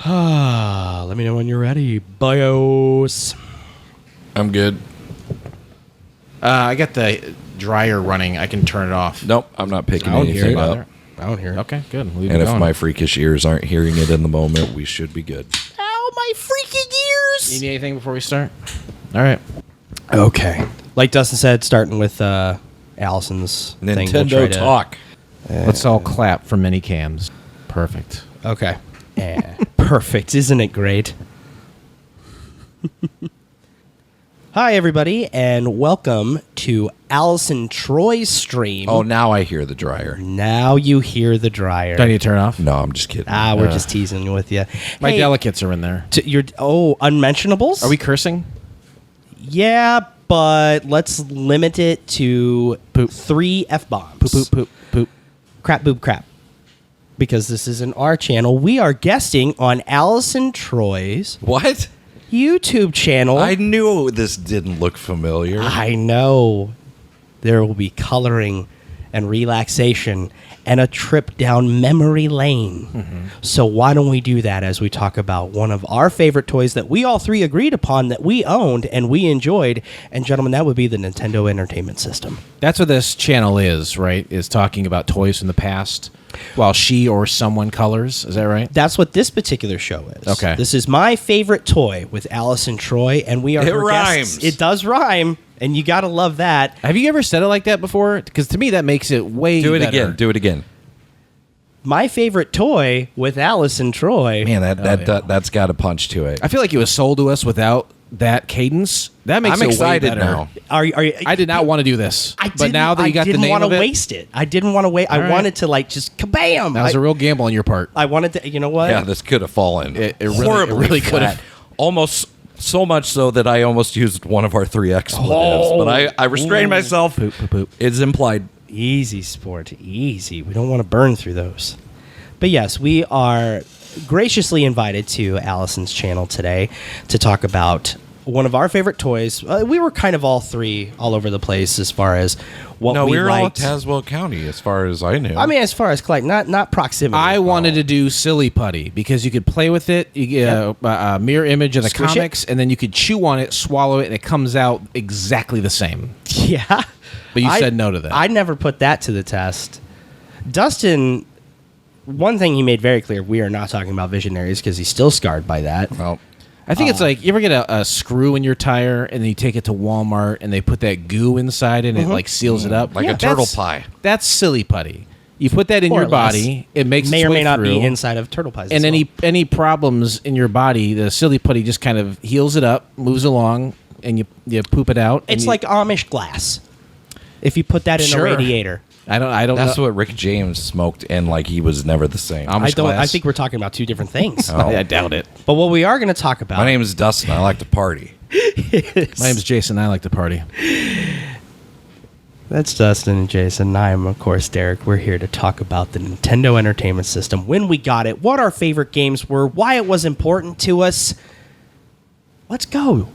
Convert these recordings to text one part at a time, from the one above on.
Let me know when you're ready. BIOS. I'm good. I got the dryer running. I can turn it off. Nope, I'm not picking I don't hear anything it. up. I don't hear it. Okay, good. Leave And it if going. my freakish ears aren't hearing it in the moment, we should be good. Ow, my freaking ears! You need anything before we start? All right. Okay. Like Dustin said, starting with Allison's thing. We'll try Nintendo to- talk. Let's all clap for mini cams. Perfect. Okay. Yeah. Perfect. Isn't it great? Hi, everybody, and welcome to Allison Troy's stream. Oh, now I hear the dryer. Now you hear the dryer. Do I need to turn it off? No, I'm just kidding. We're just teasing with you. My Hey, delicates are in there. unmentionables? Are we cursing? Yeah, but let's limit it to 3 F-bombs. Poop, poop, poop, poop. Crap, boob, crap. Because this isn't our channel. We are guesting on Allison Troy's What? YouTube channel. I knew this didn't look familiar. I know. There will be coloring and relaxation and a trip down memory lane. Mm-hmm. So why don't we do that as we talk about one of our favorite toys that we all three agreed upon that we owned and we enjoyed. And gentlemen, that would be the Nintendo Entertainment System. That's what this channel is, right? Is talking about toys from the past while she or someone colors. Is that right? That's what this particular show is. Okay. This is my favorite toy with Allison Troy, and we are It her guests. rhymes. It does rhyme, and you gotta love that. Have you ever said it like that before? Because to me, that makes it way Do it better. again. Do it again. My favorite toy with Allison Troy. Man, that's got a punch to it. I feel like it was sold to us without that cadence. That makes I'm it excited way better. now. Are you, I did not want to do this, but now that you got the name want of to it, waste it. I didn't want to wait. I right. wanted to like just kabam. that was a real gamble on your part. I wanted to. You know what? Yeah, this could have fallen It really- horribly it really could flat. have. Almost so much so that I almost used one of our 3 expletives, but I restrained myself. Poop, poop, poop. It's implied. Easy, sport. Easy. We don't want to burn through those. But yes, we are graciously invited to Allison's channel today to talk about one of our favorite toys. We were kind of all three all over the place as far as what No, we we were all at liked. Tazewell County, as far as I knew. I mean, as far as collect, not proximity. I wanted to do Silly Putty because you could play with it. You get a mirror image of the Squish it. comics, and then you could chew on it, swallow it, and it comes out exactly the same. Yeah. But you said no to that. I never put that to the test. Dustin, one thing he made very clear, we are not talking about Visionaries because he's still scarred by that. well, I think it's like, you ever get a screw in your tire, and then you take it to Walmart, and they put that goo inside it, and it like seals it up? like a turtle pie. That's Silly Putty. You put that in More your or less. body, it makes May its or way may not through, be inside of turtle pies. and as well. any problems in your body, the Silly Putty just kind of heals it up, moves along, and you poop it out. and It's you- like Amish glass. If you put that in Sure. a radiator. I don't That's know. what Rick James smoked, and like he was never the same. Amish I don't. I glass. think we're talking about two different things. I doubt it. But what we are going to talk about. My name is Dustin. I like to party. My name's Jason. I like to party. That's Dustin and Jason. I am, of course, Derek. We're here to talk about the Nintendo Entertainment System, when we got it, what our favorite games were, why it was important to us. Let's go.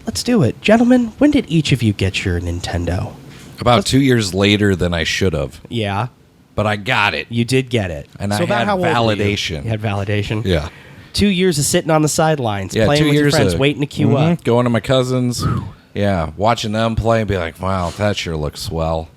Let's do it. Gentlemen, when did each of you get your Nintendo? About 2 years later than I should have, Yeah, but I got it. you did get it. And I about had how old were you? validation. You had validation? Yeah. 2 years of sitting on the sidelines, Yeah, playing 2 with your years friends, of- waiting to queue up. Going to my cousins. Yeah, watching them play and be like, wow, that sure looks swell.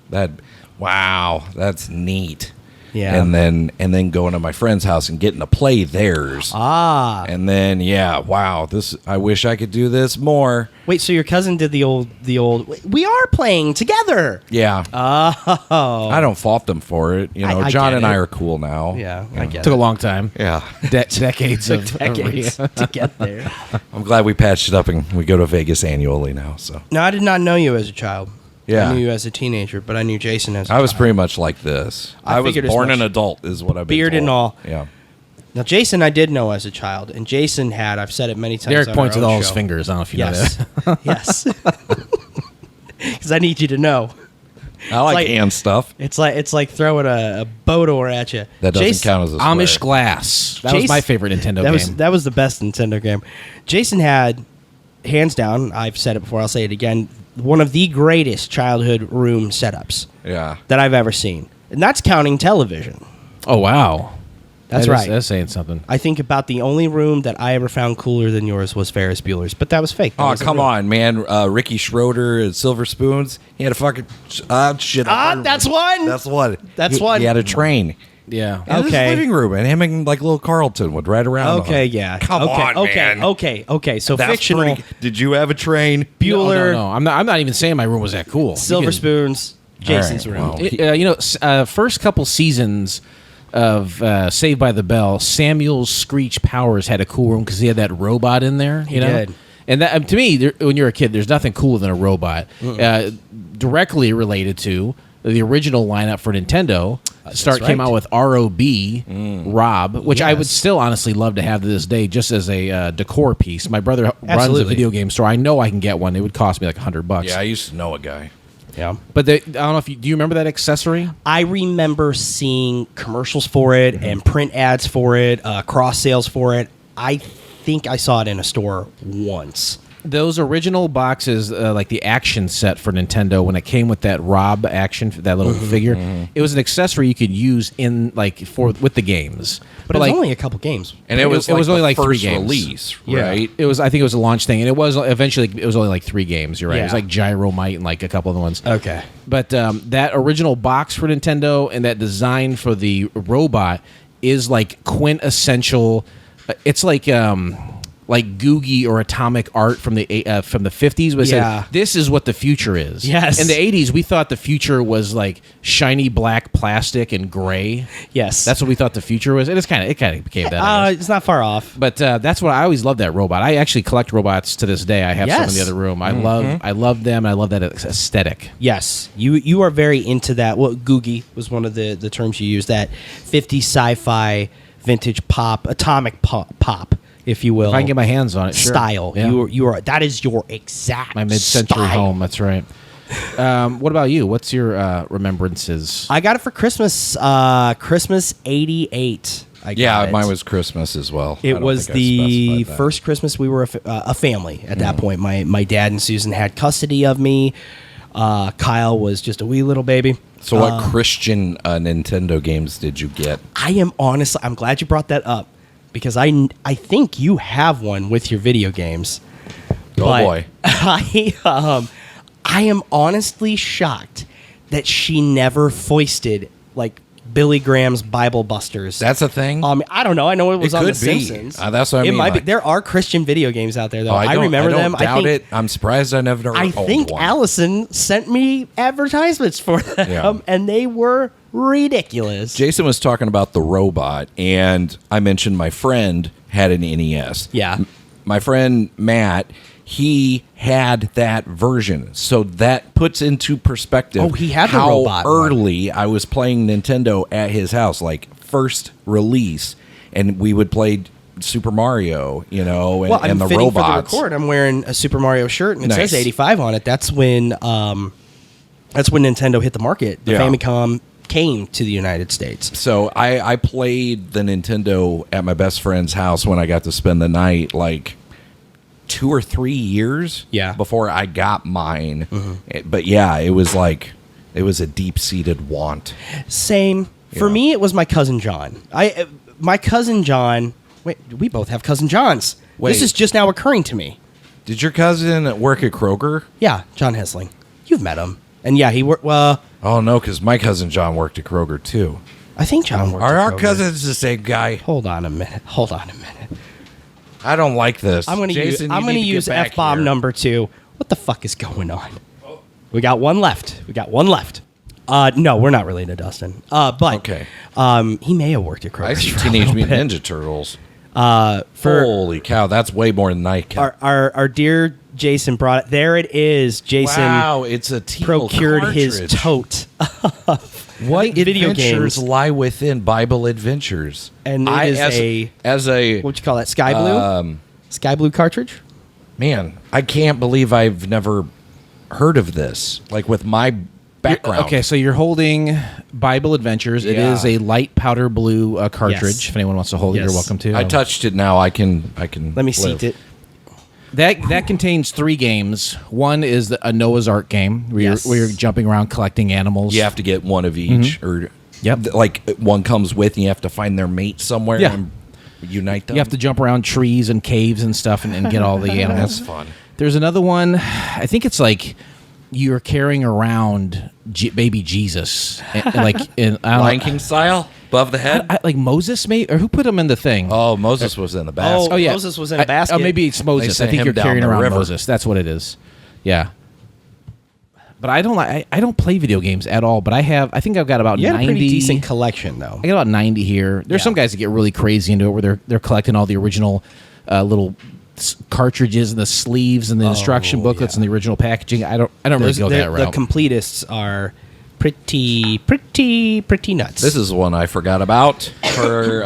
Wow, that's neat. Yeah. And then going to my friend's house and getting to play theirs. Ah. And then wow, I wish I could do this more. Wait, so your cousin did the old we are playing together. Yeah. Oh. I don't fault them for it. You know, I John get and I it. are cool now. Yeah, I get Took a it. long time. Yeah. Decades of Decades to get there. I'm glad we patched it up and we go to Vegas annually now. So No, I did not know you as a child. Yeah. I knew you as a teenager, but I knew Jason as a I was child. pretty much like this. I I was figured as born much. an adult, is what I've been Beard told. and all. Yeah. Now, Jason I did know as a child, and Jason had, I've said it many times Derek on points our with own all his show. fingers. I don't know if you Yes. know that. Yes. Because I need you to know. I like like- hand stuff. It's like throwing a boat oar at you. That doesn't count as a swear. Amish Glass. That was Jason- my favorite Nintendo game. That was the best Nintendo game. Jason had, hands down, I've said it before, I'll say it again, one of the greatest childhood room setups Yeah. that I've ever seen. And that's counting television. Oh, wow. That's right. That's saying something. I think about the only room that I ever found cooler than yours was Ferris Bueller's, but that was fake. That Oh, wasn't come real. on, man. Ricky Schroeder and Silver Spoons. He had a fucking shit. That's one. That's one. That's he, one. He had a train. Yeah. In his Okay. living room, and him and like little Carlton would ride around. Okay, on it. yeah. Come okay, on, okay, man. Okay. So That's fictional. pretty- Did you have a train? Bueller, No. I'm not even saying my room was that cool. Silver You can- Spoons, Jason's All room. right, well. First couple seasons of Saved by the Bell, Samuel Screech Powers had a cool room because he had that robot in there. You know? did. And that, to me, when you're a kid, there's nothing cooler than a robot. Directly related to the original lineup for Nintendo. Came out with ROB, Rob, which I would Yes. still honestly love to have to this day just as a decor piece. My brother runs a Absolutely. video game store. I know I can get one. It would cost me like $100. Yeah, I used to know a guy. Yeah. But I don't know if do you remember that accessory? I remember seeing commercials for it and print ads for it, cross sales for it. I think I saw it in a store once. Those original boxes, like the action set for Nintendo, when it came with that Rob action, that little figure, it was an accessory you could use in with the games. But it was only a couple games. And it was only like 3 first games. release, Yeah. right? I think it was a launch thing, and it was eventually it was only like 3 games. You're right. It was Yeah. like Gyromite and like a couple of the ones. Okay. But that original box for Nintendo and that design for the robot is like quintessential. It's like Googie or Atomic Art from the 50s, but it Yeah. said, this is what the future is. Yes. In the 80s, we thought the future was like shiny black plastic and gray. Yes. That's what we thought the future was. And it kind of became that. I guess. It's not far off. But that's what I always loved, that robot. I actually collect robots to this day. I have some in the Yes. other room. I love them. I love that aesthetic. Yes, you are very into that. Well, Googie was one of the terms you used. That 50 sci-fi vintage pop, atomic pop, if you will. If I can get my hands on it, sure. Style. Yeah. You are. That is your exact My mid-century style. home. That's right. What about you? What's your remembrances? I got it for Christmas. Christmas '88. Yeah, mine was Christmas as well. I It don't was think I the specified that. first Christmas we were a family at that point. My dad and Susan had custody of me. Kyle was just a wee little baby. So, what Christian Nintendo games did you get? I'm glad you brought that up because I think you have one with your video games. Oh, But boy. I am honestly shocked that she never foisted like Billy Graham's Bible Busters. That's a thing? I don't know. I know it was It on The could be. Simpsons. That's what I it mean, might be. like- There are Christian video games out there though. Oh, I remember them. I doubt it. I'm surprised I never I owned think one. Allison sent me advertisements for them, Yeah. and they were ridiculous. Jason was talking about the robot, and I mentioned my friend had an NES. Yeah. My friend Matt, he had that version. So that puts into perspective Oh, he had the how robot one. early I was playing Nintendo at his house, like first release, and we would play Super Mario, and, Well, I'm and the fitting robots. for the record. I'm wearing a Super Mario shirt, and it Nice. says 85 on it. That's when Nintendo hit the market. The Yeah. Famicom came to the United States. So I played the Nintendo at my best friend's house when I got to spend the night, like 2 or 3 years before I got mine. But yeah, it was a deep-seated want. Same. For Yeah. me, it was my cousin John. My cousin John. Wait, we both have cousin Johns. Wait. This is just now occurring to me. Did your cousin work at Kroger? Yeah, John Hesling. You've met him, and yeah, he worked. Well, Oh, no, because my cousin John worked at Kroger, too. I think John worked. Are at our Kroger. cousins the same guy? Hold on a minute. I don't like this. I'm going to use Jason, you need to get use back F-bomb here. number 2. What the fuck is going on? We got one left. No, we're not related to Dustin. But Okay. he may have worked at Kroger. I see for a Teenage little Mutant bit. Ninja Turtles. For Holy cow, that's way more than I kept. our dear Jason brought it. There it is. Jason Wow, it's a teal procured his cartridge. tote. What video adventures games. lie within Bible Adventures? And it I, is as a What'd you call that? Sky blue? Sky blue cartridge? man, I can't believe I've never heard of this. Like with my background. Okay, so you're holding Bible Adventures. It Yeah. is a light powder blue cartridge. Yes. If anyone wants to hold it, Yes. you're welcome to. I touched it now. I can. Let me seat it. That contains 3 games. One is a Noah's Ark game where, Yes. you're jumping around collecting animals. You have to get one of each, or Yep. Like one comes with, and you have to find their mate somewhere and unite them. You have to jump around trees and caves and stuff and get all the animals. That's fun. There's another one. I think it's like you're carrying around baby Jesus, Lion King style, above the head. like Moses, maybe, or who put him in the thing? Oh, Moses was in the basket. Oh, yeah. Moses was in a basket. Oh, maybe it's Moses. I think you're carrying around Moses. That's what it is. Yeah. But I don't play video games at all. But I think I've got about 90. You had a pretty decent collection, though. I got about 90 here. There's some guys that get really crazy into it, where they're collecting all the original little cartridges and the sleeves and the instruction booklets and the original packaging. I don't really go that route. The completists are pretty nuts. This is one I forgot about for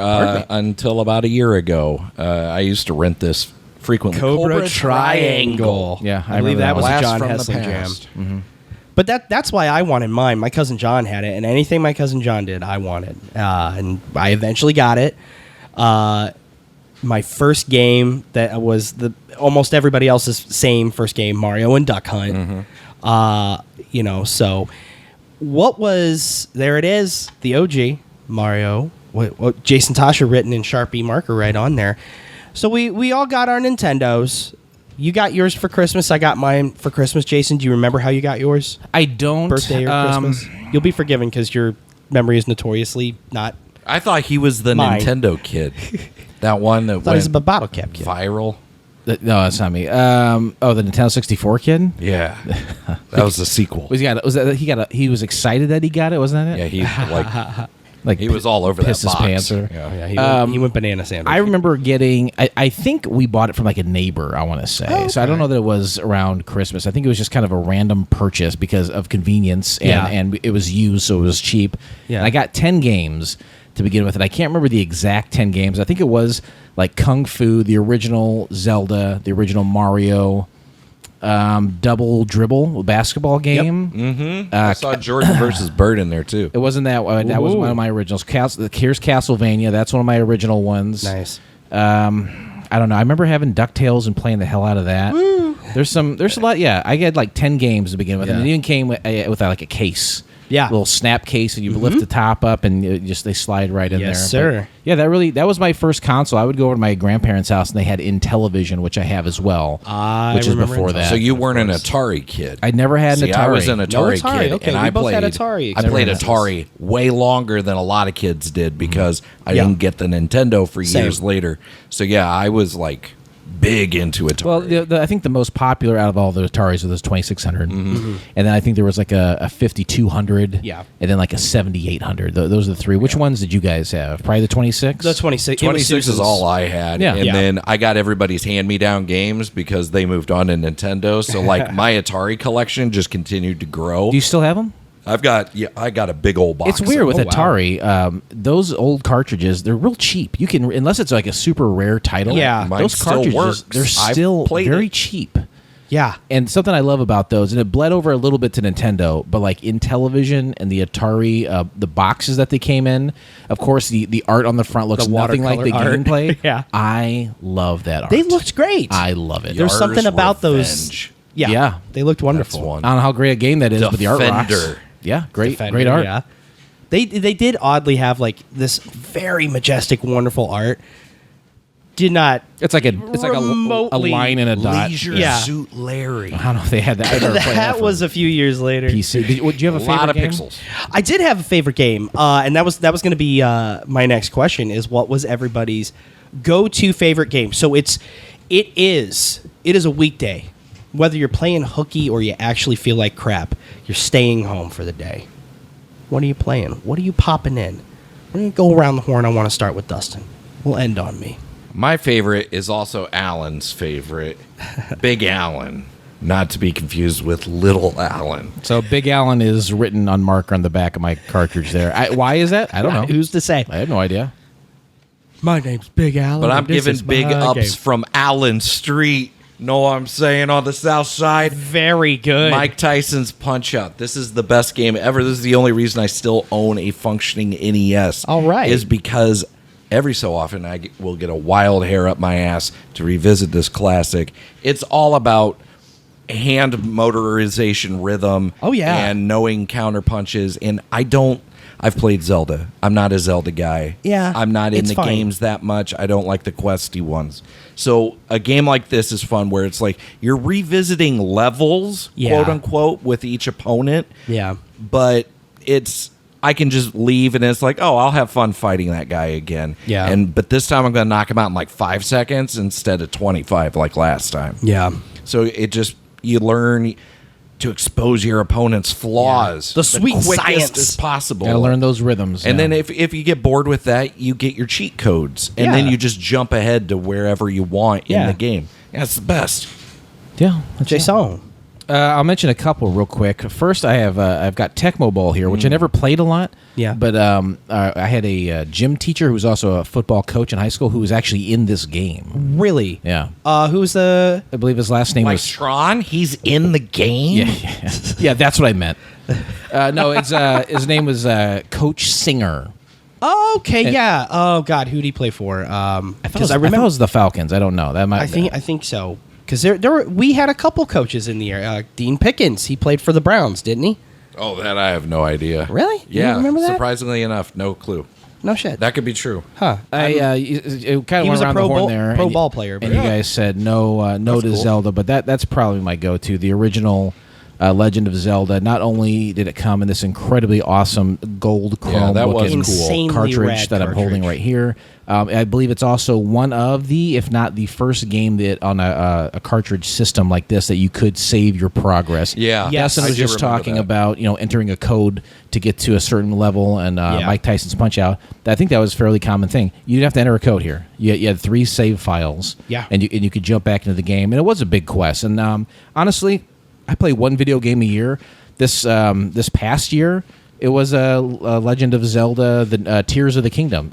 until about a year ago. I used to rent this frequently. Cobra Triangle. Yeah, I believe that was a Blast John from the Hessler jam. past. Mm-hmm. But that's why I wanted mine. My cousin John had it, and anything my cousin John did, I wanted. And I eventually got it. My first game that was almost everybody else's same first game, Mario and Duck Hunt. Mm-hmm. So what was, there it is, the OG Mario. What Jason Tasha written in Sharpie marker right on there. So we all got our Nintendos. You got yours for Christmas. I got mine for Christmas. Jason, do you remember how you got yours? I don't. Birthday or Christmas? You'll be forgiven because your memory is notoriously not. I thought he was the mine. Nintendo kid. That one that He was a went bottle cap kid. viral. No, that's not me. The Nintendo 64 kid. Yeah, that was the sequel. He was excited that he got it, wasn't that it? Yeah, he was all over that pissed his box. pants. He went banana sandwich. I remember getting. I think we bought it from like a neighbor. I want to say. Okay. So I don't know that it was around Christmas. I think it was just kind of a random purchase because of convenience, and it was used, so it was cheap. Yeah. And I got 10 games to begin with, and I can't remember the exact 10 games. I think it was like Kung Fu, the original Zelda, the original Mario, Double Dribble basketball game. Yep. Mm-hmm. I saw Jordan versus Bird in there too. It wasn't that one. That was one of my originals. Here's Castlevania. That's one of my original ones. Nice. I don't know. I remember having DuckTales and playing the hell out of that. Woo. There's a lot. Yeah, I had like 10 games to begin with, and it even came with like a case. Yeah, little snap case, and you lift the top up, and they slide right in there. Yes, sir. But yeah, that was my first console. I would go over to my grandparents' house, and they had Intellivision, which I have as well, which is before that. So you weren't an Atari kid. I never had an Atari. I was an Atari kid, okay. and We I both played had Atari. I played Atari way longer than a lot of kids did because I didn't get the Nintendo for years later. So yeah, I was like big into Atari. Well, I think the most popular out of all the Ataris was 2600, and then I think there was like a 5200, and then like a 7800. Those are the three. Which ones did you guys have? Probably the 26. The 26. 26 is all I had, Yeah. and then I got everybody's hand-me-down games because they moved on to Nintendo. So like my Atari collection just continued to grow. Do you still have them? I got a big old box. It's weird with Atari. Those old cartridges, they're real cheap. You can, unless it's like a super rare title. Yeah, those cartridges, works. they're still very cheap. Yeah, and something I love about those, and it bled over a little bit to Nintendo, but like Intellivision and the Atari, the boxes that they came in, of course, the art on the front looks nothing like the gameplay. Yeah, I love that art. They looked great. I love it. There's something about those. Yeah, they looked wonderful. I don't know how great a game that is, but the art rocks. Yeah, great art. Yeah. They did oddly have like this very majestic, wonderful art. Did not. It's like a line and a dot. Leisure Suit Larry. I don't know if they had that. I never played that was a few years later. PC. Did you have a favorite game? Pixels. I did have a favorite game, and that was going to be my next question. Is what was everybody's go-to favorite game? So it is a weekday. Whether you're playing hooky or you actually feel like crap, you're staying home for the day. What are you playing? What are you popping in? We're going to go around the horn. I want to start with Dustin. We'll end on me. My favorite is also Alan's favorite, Big Alan, not to be confused with Little Alan. So Big Alan is written on marker on the back of my cartridge there. Why is that? I don't know. Who's to say? I have no idea. My name's Big Alan. But I'm giving big ups from Allen Street. Know what I'm saying, on the South Side? Very good. Mike Tyson's Punch-Out. This is the best game ever. This is the only reason I still own a functioning NES. All right. Is because every so often I will get a wild hair up my ass to revisit this classic. It's all about hand motorization rhythm. Oh, yeah. And knowing counter punches. And I don't I've played Zelda. I'm not a Zelda guy. Yeah, I'm not in it's the fine. games that much. I don't like the questy ones. So a game like this is fun where it's like you're revisiting levels, quote unquote, with each opponent. Yeah. But I can just leave and it's like, oh, I'll have fun fighting that guy again. Yeah. But this time I'm going to knock him out in like 5 seconds instead of 25 like last time. Yeah. So you learn to expose your opponent's flaws. The sweet quickest science as possible. Gotta learn those rhythms. And then if you get bored with that, you get your cheat codes. And then you just jump ahead to wherever you want in the game. Yeah, it's the best. yeah, Jason. I'll mention a couple real quick. First, I've got Tecmo Bowl here, which I never played a lot. Yeah. But I had a gym teacher who was also a football coach in high school who was actually in this game. Really? Yeah. Who's the... I believe his last name Like was Tron, he's in the game? Yeah, that's what I meant. No, it's his name was Coach Singer. Oh, okay, yeah. Oh, God, who did he play for? I thought it was the Falcons. I don't know. That might. I think so. Because we had a couple coaches in the air. Dean Pickens, he played for the Browns, didn't he? Oh, that I have no idea. Really? You Yeah. remember that? Surprisingly enough, no clue. No shit. That could be true. Huh. It kind of He was went a around pro the horn ball- there. pro and ball player, and but you yeah. guys said no to cool. Zelda, but that's probably my go-to. The original Legend of Zelda. Not only did it come in this incredibly awesome gold chrome that was looking cool. Insanely cartridge rad that I'm holding cartridge. right here, I believe it's also one of the, if not the first game that on a cartridge system like this that you could save your progress. Yeah. Yes, Dustin I was do just remember talking that. about entering a code to get to a certain level, and Mike Tyson's Punch Out. I think that was a fairly common thing. You didn't have to enter a code here. You had 3 save files. Yeah. and you could jump back into the game, and it was a big quest. And honestly, I play one video game a year. This past year, it was a Legend of Zelda: The Tears of the Kingdom.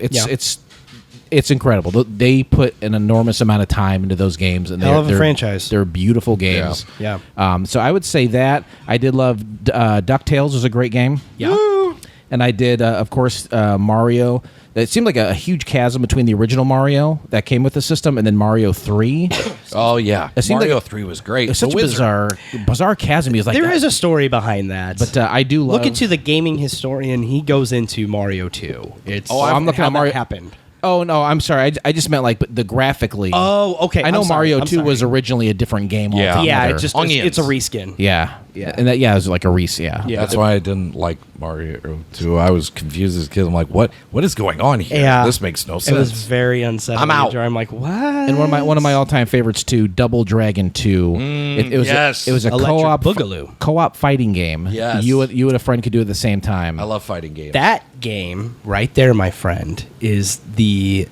It's incredible. They put an enormous amount of time into those games, and Hell of a they're franchise. They're beautiful games. Yeah. So I would say that I did love DuckTales was a great game. Yeah. And I did, of course, Mario. It seemed like a huge chasm between the original Mario that came with the system and then Mario 3. Oh, yeah. It seemed Mario like 3 was great. It's such The a Wizard. bizarre chasm. He was like, There is a story behind that. But I do love... Look into the gaming historian. He goes into Mario 2. It's I'm looking how at Mario- that happened. Oh, no, I'm sorry. I just meant like the graphically. Oh, okay. I know I'm sorry. Mario I'm 2 sorry. was originally a different game Yeah. altogether. Yeah, it's Onions. a reskin. Yeah. Yeah. And that, it was like a Reese, yeah. That's why I didn't like Mario 2. I was confused as a kid. I'm like, what is going on here? Yeah. This makes no It was sense. very unsettling. I'm out. I'm like, what? And one of my all-time favorites too, Double Dragon 2. It was yes. it was a Electric co-op Boogaloo. co-op fighting game. Yes. You and a friend could do it at the same time. I love fighting games. That game right there, my friend, is the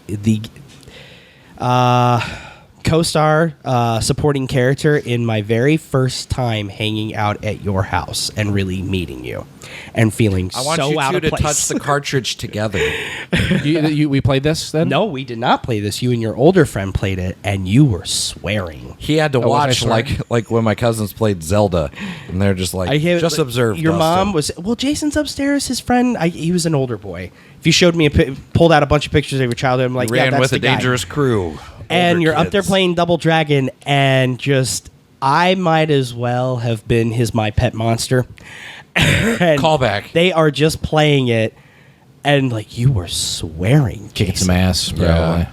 co-star supporting character in my very first time hanging out at your house and really meeting you and feeling I want so you out two of to place. touch the cartridge together. We played this then? No, we did not play this. You and your older friend played it, and you were swearing. He had to was I watch swearing? like when my cousins played Zelda, and they're just like, just observe. Your Dustin. mom was Jason's upstairs. His friend, he was an older boy. If you showed me pulled out a bunch of pictures of your childhood, I'm like, ran that's with the a guy. dangerous crew. And Older you're up there kids. playing Double Dragon, and just I might as well have been my pet monster. And Callback. They are just playing it, and like you were swearing, Kicking Jason. some ass, probably. Yeah.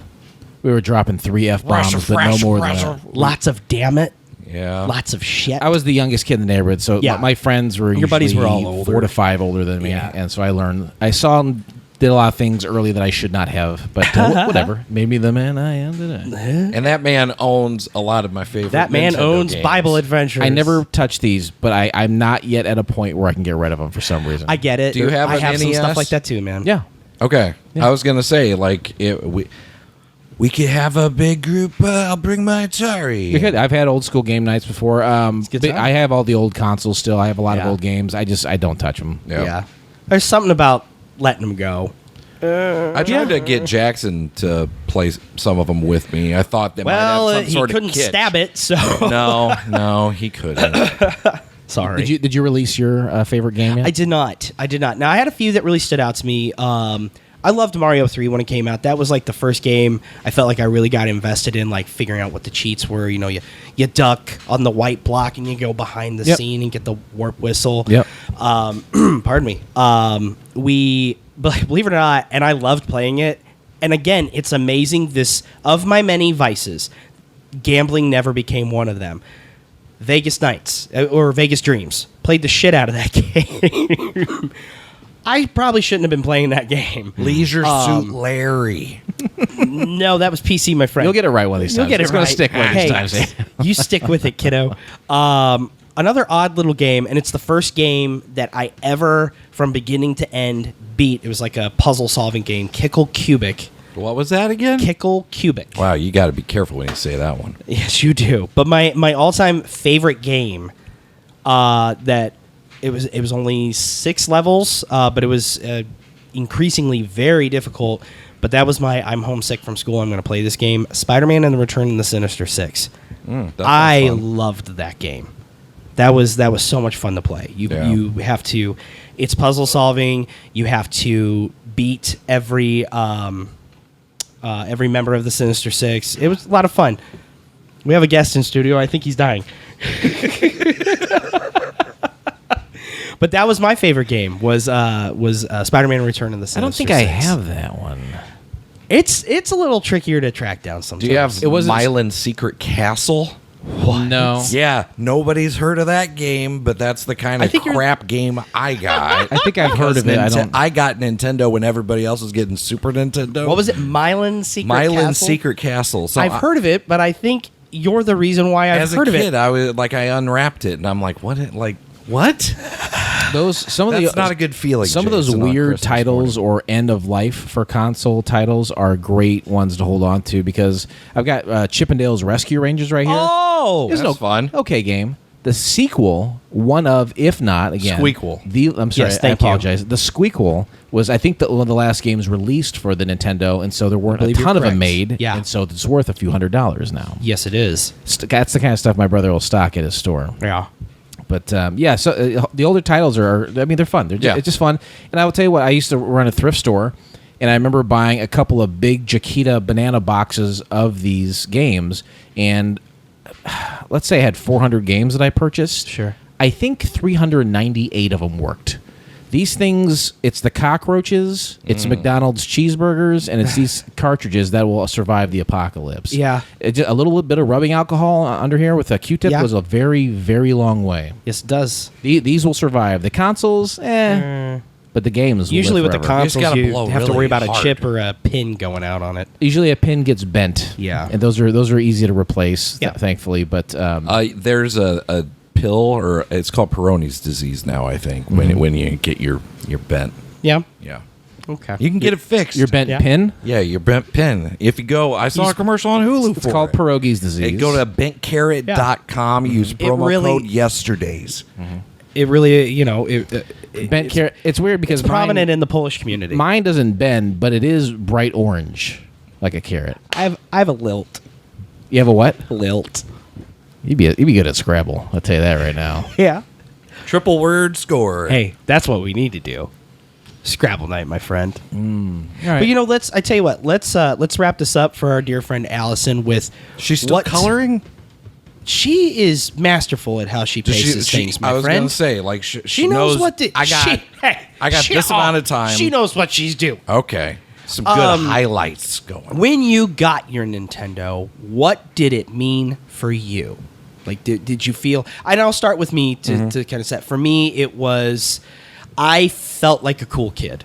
We were dropping 3 F-bombs, but no more than that. Lots of damn it, Yeah. lots of shit. I was the youngest kid in the neighborhood, so Yeah. my friends were Your buddies were all usually older. 4 to 5 older than me, Yeah. and so I saw and did a lot of things early that I should not have, but whatever. Made me the man I am today. And that man owns a lot of my favorite. that man Nintendo owns games. Bible Adventures. I never touched these, but I'm not yet at a point where I can get rid of them for some reason. I get it. Do you have I an have some NES? stuff like that too, man. yeah. Okay, Yeah. I was gonna say we could have a big group. I'll bring my Atari. You could. I've had old school game nights before. good But time. I have all the old consoles still. I have a lot of Yeah. old games. I don't touch them. Yeah. Yeah. There's something about letting them go. I tried to get Jackson to play some of them with me. I thought that might Well, have some he sort couldn't of kitsch. stab it, so No, he couldn't. sorry. Did you release your favorite game yet? I did not. Now I had a few that really stood out to me. I loved Mario 3 when it came out. That was like the first game I felt like I really got invested in, like figuring out what the cheats were. You know, you duck on the white block and you go behind the scene and get the warp whistle. Yep. Pardon me. Believe it or not, and I loved playing it. And again, it's amazing. This, of my many vices, gambling never became one of them. Vegas Nights or Vegas Dreams. Played the shit out of that game. I probably shouldn't have been playing that game. Leisure Suit Larry. No, that was PC, my friend. You'll get it right one of these times. You'll get it it's going right. to stick one of these times. You stick with it, kiddo. Another odd little game, and it's the first game that I ever, from beginning to end, beat. It was like a puzzle-solving game, Kickle Cubic. What was that again? Kickle Cubic. Wow, you got to be careful when you say that one. Yes, you do. But my all-time favorite game, that it was only 6 levels, but it was increasingly very difficult. But that was I'm homesick from school. I'm going to play this game, Spider-Man and the Return of the Sinister Six. I loved that game. That was so much fun to play. You have to. It's puzzle solving. You have to beat every member of the Sinister Six. It was a lot of fun. We have a guest in studio. I think he's dying. But that was my favorite game. Was Spider-Man: Return of the Sinister Six. I don't think I have that one. It's a little trickier to track down sometimes. Do you have Mylan Secret Castle? What? No. Yeah, nobody's heard of that game, but that's the kind of crap game I got. I think I've heard of it. I got Nintendo when everybody else was getting Super Nintendo. What was it? Mylan Secret Castle? Mylan Secret Castle. So I've heard of it, but I think you're the reason why I've heard of it. As a kid, I unwrapped it, and I'm like, what? What? That's not a good feeling. Some of those weird titles or end of life for console titles are great ones to hold on to, because I've got Chippendale's Rescue Rangers right here. Oh, that's fun. Okay, game. The sequel, one of, if not again, Squeakquel. I'm sorry, I apologize. The Squeakquel was, I think, one of the last games released for the Nintendo, and so there weren't a ton of them made. Yeah, and so it's worth a few $100s now. Yes, it is. That's the kind of stuff my brother will stock at his store. Yeah. But so the older titles they're fun. It's just fun. And I will tell you what, I used to run a thrift store, and I remember buying a couple of big Chiquita banana boxes of these games, and let's say I had 400 games that I purchased. Sure. I think 398 of them worked. These things, it's the cockroaches, it's McDonald's cheeseburgers, and it's these cartridges that will survive the apocalypse. Yeah. A little bit of rubbing alcohol under here with a Q-tip goes a very, very long way. Yes, it does. These will survive. The consoles, but the games usually will with forever. the consoles, you have to worry about a chip or a pin going out on it. Usually a pin gets bent. Yeah. And those are easy to replace, thankfully. But there's a pill, or it's called Peyronie's disease now, I think, when you get your bent. Yeah. Yeah. Okay. You can get it fixed. Your bent pin? Yeah, your bent pin. If you go, I saw a commercial on Hulu It's called Pierogi's disease. Go to bentcarrot.com, use promo code Yesterdaze. It really, bent carrot. It's weird because it's prominent in the Polish community. Mine doesn't bend, but it is bright orange, like a carrot. I have a lilt. You have a what? Lilt. You'd be good at Scrabble. I'll tell you that right now. Yeah. Triple word score. Hey, that's what we need to do. Scrabble night, my friend. All right. But I tell you what, let's wrap this up for our dear friend Allison with She's still coloring? She is masterful at how she paces things, my friend. I was going to say, like, she knows what to... I got this amount of time. She knows what she's doing. Okay. Some good highlights going. When you got your Nintendo, what did it mean for you? Like, did you feel... And I'll start with me to kind of set. For me, it was... I felt like a cool kid.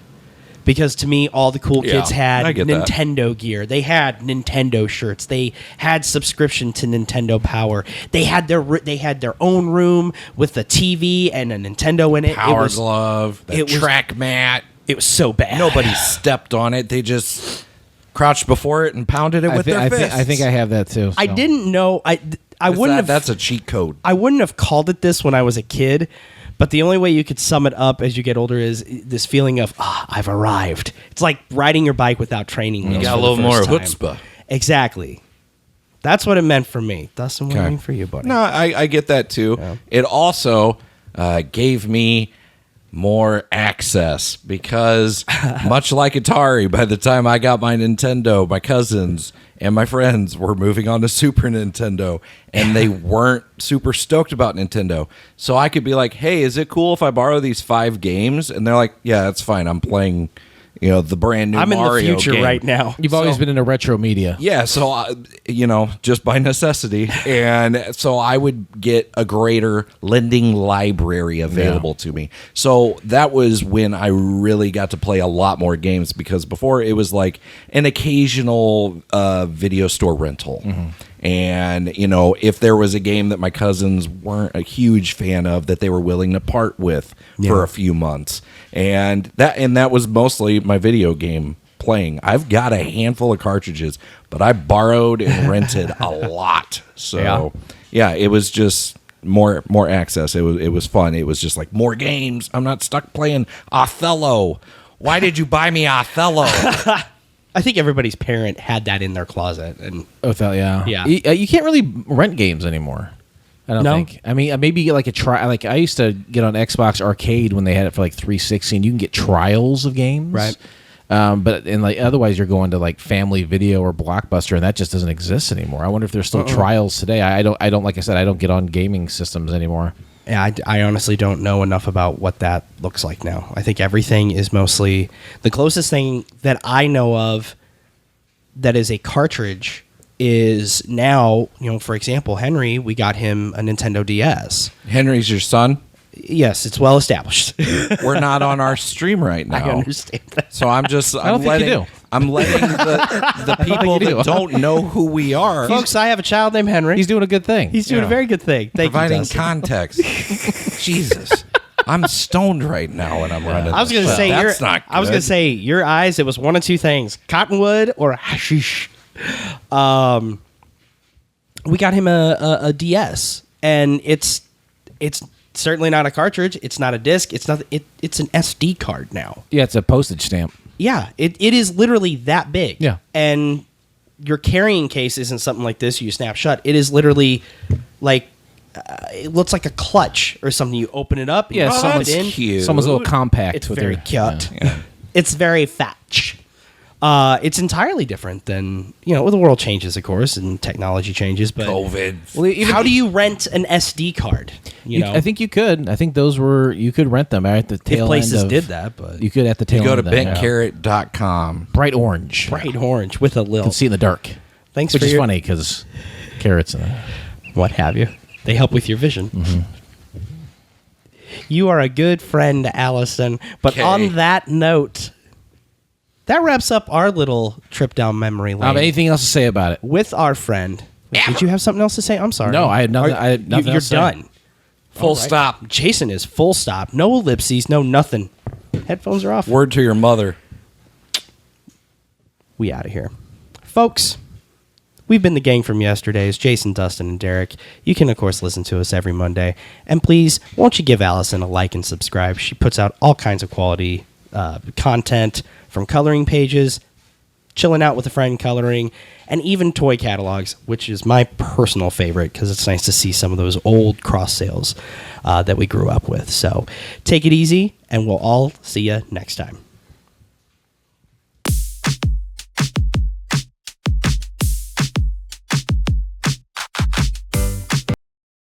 Because to me, all the cool kids had Nintendo gear. They had Nintendo shirts. They had subscription to Nintendo Power. They had their own room with a TV and a Nintendo in it. Power glove, track mat. It was so bad. Nobody stepped on it. They just crouched before it and pounded it with their fists. I think I have that too. So. I didn't know. I wouldn't have. That's a cheat code. I wouldn't have called it this when I was a kid. But the only way you could sum it up as you get older is this feeling of, I've arrived. It's like riding your bike without training. You got a little more chutzpah. Exactly. That's what it meant for me. Dustin, what did it mean for you, buddy? No, I get that too. Yeah. It also gave me more access, because much like Atari, by the time I got my Nintendo, my cousins and my friends were moving on to Super Nintendo, and they weren't super stoked about Nintendo. So I could be like, hey, is it cool if I borrow these 5 games? And they're like, yeah, that's fine. I'm playing, the brand new Mario in the future game right now. You've always been into retro media. Yeah, so, just by necessity. And so I would get a greater lending library available to me. So that was when I really got to play a lot more games, because before it was like an occasional video store rental. Mm-hmm. And, if there was a game that my cousins weren't a huge fan of, that they were willing to part with for a few months. And that was mostly my video game playing. I've got a handful of cartridges, but I borrowed and rented a lot. So, it was just more access. It was fun. It was just like more games. I'm not stuck playing Othello. Why did you buy me Othello? I think everybody's parent had that in their closet. And Othello, yeah. You can't really rent games anymore. I don't think. I mean, maybe get like a try. Like I used to get on Xbox Arcade when they had it for like 360, and you can get trials of games, right? But otherwise, you're going to like Family Video or Blockbuster, and that just doesn't exist anymore. I wonder if there's still trials today. I don't. Like I said, I don't get on gaming systems anymore. Yeah, I honestly don't know enough about what that looks like now. I think everything is mostly the closest thing that I know of that is a cartridge is now, for example, Henry, we got him a Nintendo DS. Henry's your son? Yes, it's well established. We're not on our stream right now. I understand that. So I'm letting the people that don't know who we are. Folks, I have a child named Henry. He's doing a good thing. He's doing a very good thing. Thank Providing you, Dustin. context. Jesus. I'm stoned right now when I'm running. I was going to say that's not good. I was going to say your eyes, it was one of two things, cottonwood or hashish. We got him a DS, and it's certainly not a cartridge. It's not a disc. It's not. It's an SD card now. Yeah, it's a postage stamp. Yeah, it is literally that big. Yeah, and your carrying case isn't something like this. You snap shut. It is literally like it looks like a clutch or something. You open it up. Yeah, someone's cute. Someone's a little compact. It's with very their, cute. Yeah. It's very fetch. It's entirely different than, the world changes, of course, and technology changes. But COVID. Well, how do you rent an SD card? I think you could. I think you could rent them at the tail end. Places did that, but you could at the tail end. You go to bentcarrot.com. Bright orange. Bright orange with a lil. You can see in the dark. Thanks Which is funny because carrots and what have you. They help with your vision. Mm-hmm. You are a good friend, Allison. But on that note, that wraps up our little trip down memory lane. I have anything else to say about it? With our friend. Did you have something else to say? I'm sorry. No, I had nothing. You're else done. Full stop. Jason is full stop. No ellipses, no nothing. Headphones are off. Word to your mother. We out of here. Folks, we've been the gang from Yesterdaze, Jason, Dustin, and Derek. You can, of course, listen to us every Monday. And please, won't you give Allison a like and subscribe? She puts out all kinds of quality content, from coloring pages, chilling out with a friend coloring, and even toy catalogs, which is my personal favorite because it's nice to see some of those old cross sales that we grew up with. So take it easy, and we'll all see you next time.